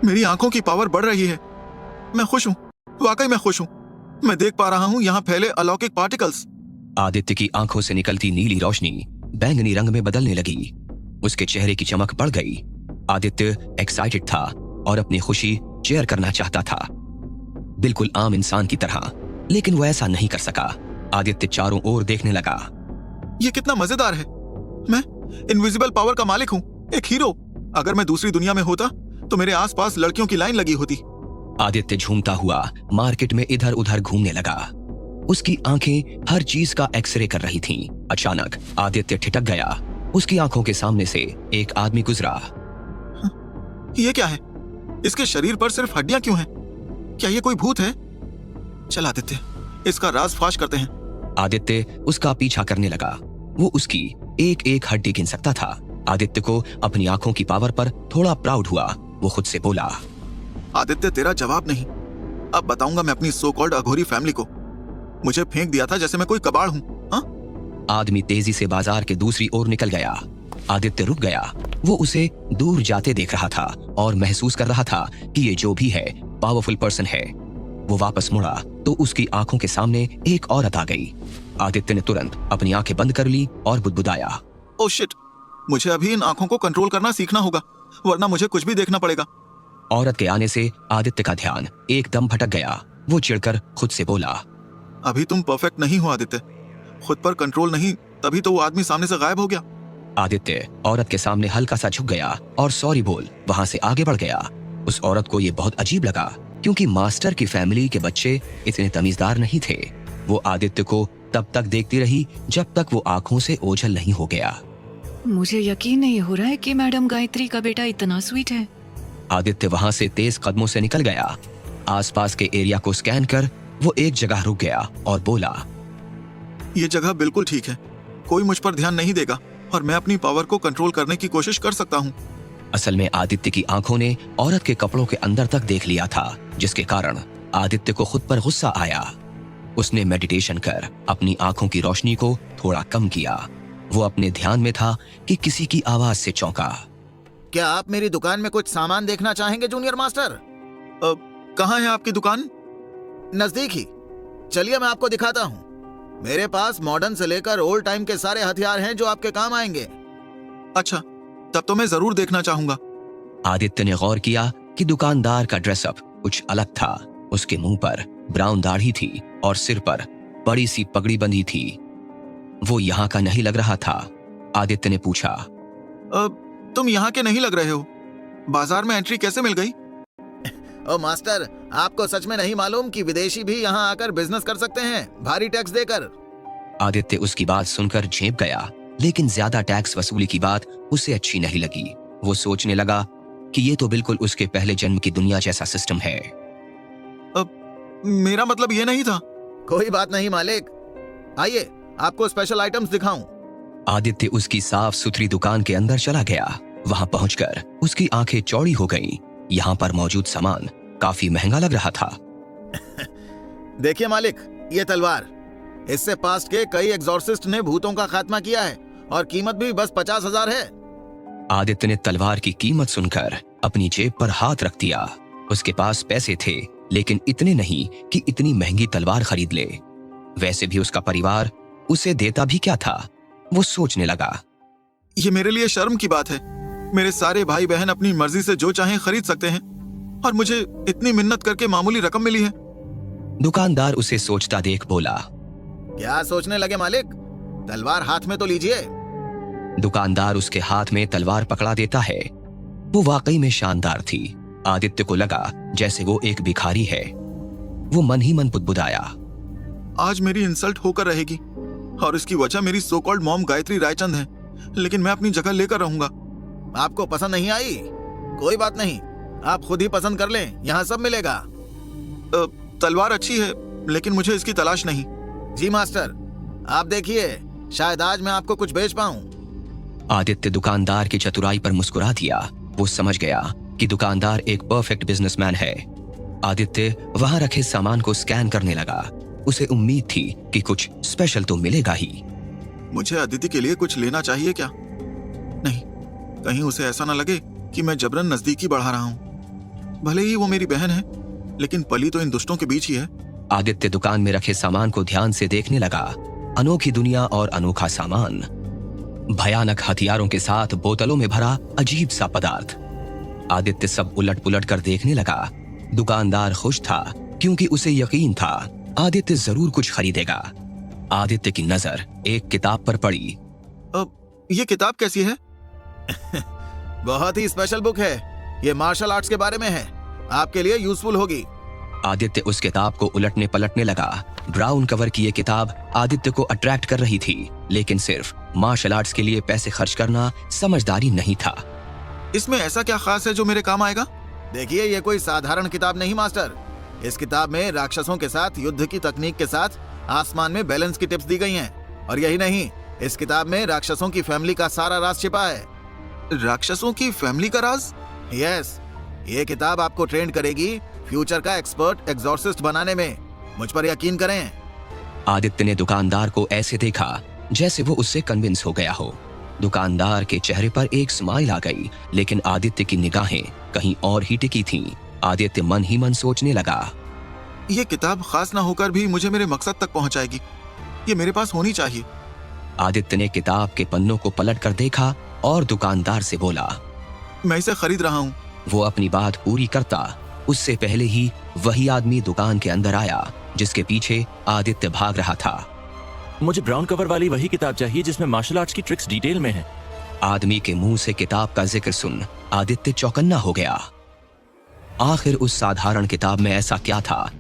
मेरी आंखों की पावर बढ़ रही है। मैं खुश हूँ, वाकई मैं खुश हूँ। मैं देख पा रहा हूँ यहाँ फैले अलौकिक पार्टिकल्स। आदित्य की आंखों से निकलती नीली रोशनी बैंगनी रंग में बदलने लगी। उसके चेहरे की चमक बढ़ गई। आदित्य एक्साइटेड था और अपनी खुशी शेयर करना चाहता था, बिल्कुल आम इंसान की तरह, लेकिन वो ऐसा नहीं कर सका। आदित्य चारों ओर देखने लगा। ये कितना मजेदार है। मैं इनविजिबल पावर का मालिक हूँ, एक हीरो। अगर मैं दूसरी दुनिया में होता तो मेरे आसपास लड़कियों की लाइन लगी होती। आदित्य झूमता हुआ मार्केट में इधर उधर घूमने लगा। उसकी आंखें हर चीज का एक्सरे कर रही थीं। अचानक आदित्य ठिठक गया। उसकी आंखों के सामने से एक आदमी गुजरा। ये क्या है? इसके शरीर पर सिर्फ हड्डियां क्यों हैं? क्या ये कोई भूत है? चल आदित्य, इसका राज फाश करते हैं। आदित्य उसका पीछा करने लगा। वो उसकी एक एक हड्डी गिन सकता था। आदित्य को अपनी आंखों की पावर पर थोड़ा प्राउड हुआ। वो खुद से बोला, आदित्य तेरा जवाब नहीं। अब बताऊंगा मैं अपनी सो कॉल्ड अघोरी फैमिली को। मुझे फेंक दिया था जैसे मैं कोई कबाड़ हूं। आदमी तेजी से बाजार के दूसरी ओर निकल गया। आदित्य रुक गया। वो उसे दूर जाते देख रहा था और महसूस कर रहा था कि ये जो भी है पावरफुल पर्सन है। वो वापस मुड़ा तो उसकी आंखों के सामने एक औरत आ गई। आदित्य ने तुरंत अपनी आंखें बंद कर ली और बुदबुदाया, ओह शिट, मुझे अभी इन आंखों को कंट्रोल करना सीखना होगा, वरना मुझे कुछ भी देखना पड़ेगा। औरत के आने से आदित्य का ध्यान एकदम भटक गया। वो चिढ़कर खुद से बोला, अभी तुम परफेक्ट नहीं हो आदित्य। खुद पर कंट्रोल नहीं, तभी तो वो आदमी सामने से गायब हो गया। आदित्य औरत के सामने हल्का सा झुक गया और सॉरी बोल वहां से आगे बढ़ गया। उस औरत को ये बहुत अजीब लगा, क्योंकि मास्टर की फैमिली के बच्चे इतने तमीजदार नहीं थे। वो आदित्य को तब तक देखती रही जब तक वो आंखों से ओझल नहीं हो गया। मुझे यकीन नहीं हो रहा है कि मैडम गायत्री का बेटा इतना स्वीट है। आदित्य वहां से तेज कदमों से निकल गया। आसपास के एरिया को स्कैन कर वो एक जगह रुक गया और बोला, ये जगह बिल्कुल ठीक है। कोई मुझ पर ध्यान नहीं देगा और मैं अपनी पावर को कंट्रोल करने की कोशिश कर सकता हूँ। असल में आदित्य की आंखों ने औरत के कपड़ों के अंदर तक देख लिया था, जिसके कारण आदित्य को खुद पर गुस्सा आया। उसने मेडिटेशन कर अपनी आंखों की रोशनी को थोड़ा कम किया। वो अपने ध्यान में था कि किसी की आवाज से चौंका। क्या आप मेरी दुकान में कुछ सामान देखना चाहेंगे जूनियर मास्टर? कहाँ है आपकी दुकान? नजदीक ही, चलिए मैं आपको दिखाता हूँ। मेरे पास मॉडर्न से लेकर ओल्ड टाइम के सारे हथियार हैं जो आपके काम आएंगे। अच्छा, तब तो मैं जरूर देखना चाहूंगा। आदित्य ने गौर किया कि दुकानदार का ड्रेसअप कुछ अलग था। उसके मुंह पर ब्राउन दाढ़ी थी और सिर पर बड़ी सी पगड़ी बंधी थी। वो यहाँ का नहीं लग रहा था। आदित्य ने पूछा, तुम यहाँ के नहीं लग रहे हो। बाजार में एंट्री कैसे मिल गई? ओ मास्टर, आपको सच में नहीं मालूम कि विदेशी भी यहाँ आकर बिजनेस कर सकते हैं भारी टैक्स देकर? आदित्य उसकी बात सुनकर झेप गया, लेकिन ज्यादा टैक्स वसूली की बात उसे अच्छी नहीं लगी। वो सोचने लगा कि ये तो बिल्कुल उसके पहले जन्म की दुनिया जैसा सिस्टम है। मेरा मतलब ये नहीं था। कोई बात नहीं मालिक, आइए आपको स्पेशल आइटम्स दिखाऊं। आदित्य उसकी साफ सुथरी दुकान के अंदर चला गया। वहां पहुंचकर उसकी आंखें चौड़ी हो गईं। यहाँ पर मौजूद सामान काफी महंगा लग रहा था। देखिए मालिक, ये तलवार, इससे पास्ट के कई एग्जॉर्सिस्ट ने भूतों का खात्मा किया है और कीमत भी बस 50,000 है। आदित्य ने तलवार की कीमत सुनकर अपनी जेब पर हाथ रख दिया। उसके पास पैसे थे, लेकिन इतने नहीं कि इतनी महंगी तलवार खरीद ले। वैसे भी उसका परिवार उसे देता भी क्या था। वो सोचने लगा, ये मेरे लिए शर्म की बात है। मेरे सारे भाई बहन अपनी मर्जी से जो चाहें खरीद सकते हैं और मुझे इतनी मिन्नत करके मामूली रकम मिली है। दुकानदार उसे सोचता देख बोला, क्या सोचने लगे मालिक, तलवार हाथ में तो लीजिए। दुकानदार उसके हाथ में तलवार पकड़ा देता है। वो वाकई में शानदार थी। आदित्य को लगा जैसे वो एक भिखारी है। वो मन ही मन बुदबुदाया, आज मेरी इंसल्ट होकर रहेगी और इसकी वजह मेरी so called mom Gayatri Raichand है, लेकिन मैं अपनी जगह लेकर रहूंगा। आपको पसंद नहीं आई? कोई बात नहीं, आप खुद ही पसंद कर लें, यहाँ सब मिलेगा। तलवार अच्छी है, लेकिन मुझे इसकी तलाश नहीं। जी मास्टर, आप देखिए, शायद आज मैं आपको कुछ बेच पाऊं। आदित्य दुकानदार की चतुराई पर मुस्कुरा दिया। वो समझ गया कि दुकानदार एक परफेक्ट बिजनेसमैन है। आदित्य वहां रखे सामान को स्कैन करने लगा। उसे उम्मीद थी कि कुछ स्पेशल तो मिलेगा ही। मुझे अदिति के लिए कुछ लेना चाहिए क्या? नहीं, कहीं उसे ऐसा ना लगे कि मैं जबरन नजदीकी बढ़ा रहा हूँ। भले ही वो मेरी बहन है, लेकिन पली तो इन दुष्टों के बीच ही है। आदित्य दुकान में रखे सामान को ध्यान से देखने लगा। अनोखी दुनिया और अनोखा सामान, भयानक हथियारों के साथ बोतलों में भरा अजीब सा पदार्थ। आदित्य सब उलट पुलट कर देखने लगा। दुकानदार खुश था क्योंकि उसे यकीन था आदित्य जरूर कुछ खरीदेगा। आदित्य की नजर एक किताब पर पड़ी। अब ये किताब कैसी है? बहुत ही स्पेशल बुक है। ये मार्शल आर्ट्स के बारे में है, आपके लिए यूजफुल होगी। आदित्य उस किताब को उलटने पलटने लगा। ब्राउन कवर की ये किताब आदित्य को अट्रैक्ट कर रही थी, लेकिन सिर्फ मार्शल आर्ट्स के लिए पैसे खर्च करना समझदारी नहीं था। इसमें ऐसा क्या खास है जो मेरे काम आएगा? देखिए, ये कोई साधारण किताब नहीं मास्टर। इस किताब में राक्षसों के साथ युद्ध की तकनीक के साथ आसमान में बैलेंस की टिप्स दी गई हैं। और यही नहीं, इस किताब में राक्षसों की फैमिली का सारा राज छिपा है। राक्षसों की फैमिली का राज? यस, ये किताब आपको ट्रेन करेगी फ्यूचर का एक्सपर्ट एग्जॉर्सिस्ट बनाने में। मुझ पर यकीन करें। आदित्य ने दुकानदार को ऐसे देखा जैसे वो उससे कन्विंस हो गया हो। दुकानदार के चेहरे पर एक स्माइल आ गई, लेकिन आदित्य की निगाहें कहीं और ही टिकी थीं। आदित्य मन ही मन सोचने लगा, ये किताब खास ना होकर भी मुझे मेरे मकसद तक पहुंचाएगी। ये मेरे पास होनी चाहिए। आदित्य ने किताब के पन्नों को पलट कर देखा और दुकानदार से बोला। मैं इसे खरीद रहा हूँ। वो अपनी बात पूरी करता उससे पहले ही वही आदमी दुकान के अंदर आया जिसके पीछे आदित्य भाग रहा था। मुझे ब्राउन कवर वाली वही किताब चाहिए जिसमें मार्शल आर्ट्स की ट्रिक्स डिटेल में है। आदमी के मुंह से किताब का जिक्र सुन आदित्य चौकन्ना हो गया। आखिर उस साधारण किताब में ऐसा क्या था